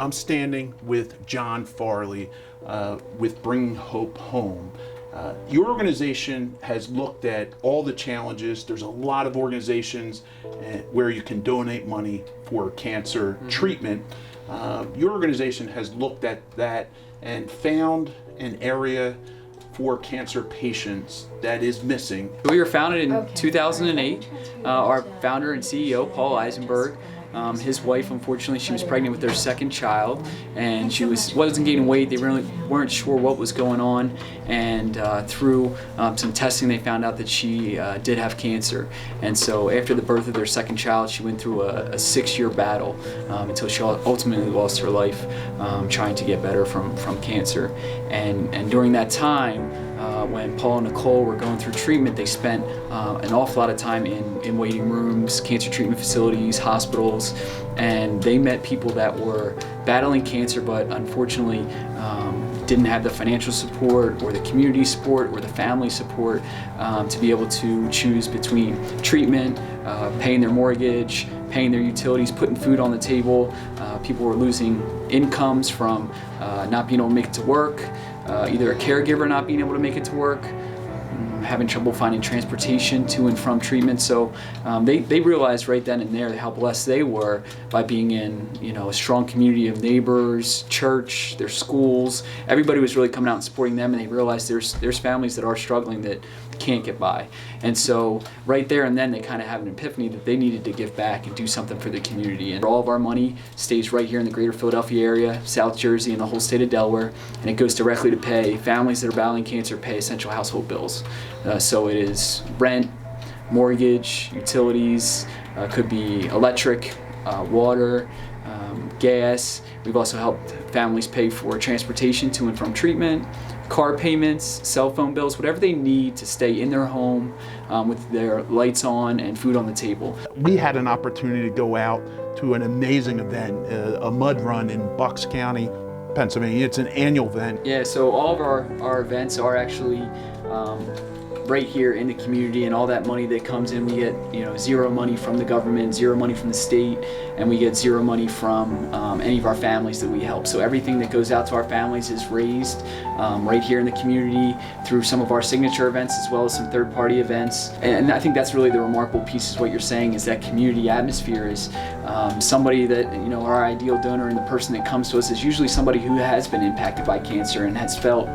I'm standing with John Farley with Bringing Hope Home. Your organization has looked at all the challenges. There's a lot of organizations where you can donate money for cancer treatment. Your organization has looked at that and found an area for cancer patients that is missing. We were founded in 2008. Our founder and CEO, Paul Eisenberg, his wife, unfortunately, she was pregnant with their second child, and she wasn't gaining weight. They really weren't sure what was going on, and through some testing, they found out that she did have cancer. And so after the birth of their second child, she went through a 6-year battle until she ultimately lost her life trying to get better from cancer. And during that time, when Paul and Nicole were going through treatment, they spent an awful lot of time in waiting rooms, cancer treatment facilities, hospitals, and they met people that were battling cancer but unfortunately didn't have the financial support or the community support or the family support to be able to choose between treatment, paying their mortgage, paying their utilities, putting food on the table. People were losing incomes from not being able to make it to work, either a caregiver not being able to make it to work, having trouble finding transportation to and from treatment. So they realized right then and there how blessed they were by being in a strong community of neighbors, church, their schools. Everybody was really coming out and supporting them, and they realized there's families that are struggling that can't get by. And so right there and then they kind of have an epiphany that they needed to give back and do something for the community. And all of our money stays right here in the greater Philadelphia area, South Jersey, and the whole state of Delaware, and it goes directly to pay families that are battling cancer pay essential household bills. So it is rent, mortgage, utilities, could be electric, water, gas. We've also helped families pay for transportation to and from treatment, car payments, cell phone bills, whatever they need to stay in their home with their lights on and food on the table. We had an opportunity to go out to an amazing event, a mud run in Bucks County, Pennsylvania. It's an annual event. Yeah, so all of our events are actually right here in the community, and all that money that comes in, we get zero money from the government, zero money from the state, and we get zero money from any of our families that we help. So everything that goes out to our families is raised right here in the community through some of our signature events as well as some third-party events. And I think that's really the remarkable piece is what you're saying, is that community atmosphere is somebody that, our ideal donor and the person that comes to us is usually somebody who has been impacted by cancer and has felt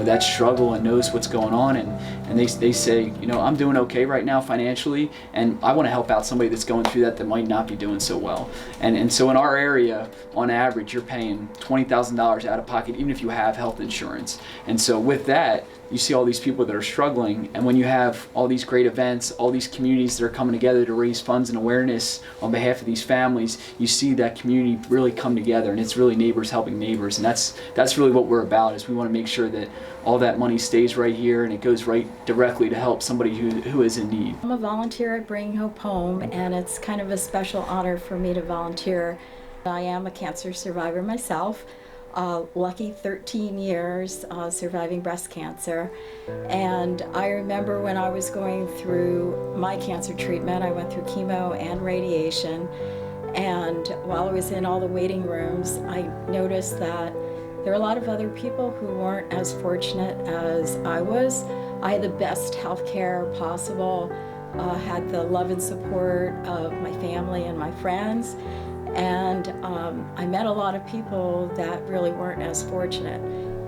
that struggle and knows what's going on, and they say, I'm doing okay right now financially, and I want to help out somebody that's going through that might not be doing so well. And so in our area, on average, you're paying $20,000 out of pocket, even if you have health insurance. And so with that, you see all these people that are struggling, and when you have all these great events, all these communities that are coming together to raise funds and awareness on behalf of these families, you see that community really come together, and it's really neighbors helping neighbors, and that's really what we're about. Is we want to make sure that all that money stays right here and it goes right directly to help somebody who is in need. I'm a volunteer at Bringing Hope Home, and it's kind of a special honor for me to volunteer. I am a cancer survivor myself. Lucky 13 years surviving breast cancer, and I remember when I was going through my cancer treatment, I went through chemo and radiation, and while I was in all the waiting rooms, I noticed that there were a lot of other people who weren't as fortunate as I was. I had the best health care possible, had the love and support of my family and my friends, and I met a lot of people that really weren't as fortunate.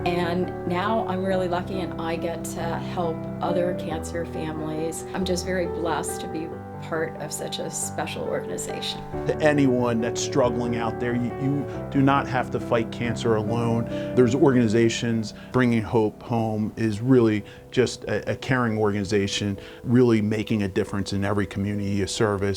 And now I'm really lucky, and I get to help other cancer families. I'm just very blessed to be part of such a special organization. To anyone that's struggling out there, you do not have to fight cancer alone. There's organizations. Bringing Hope Home is really just a caring organization, really making a difference in every community you service.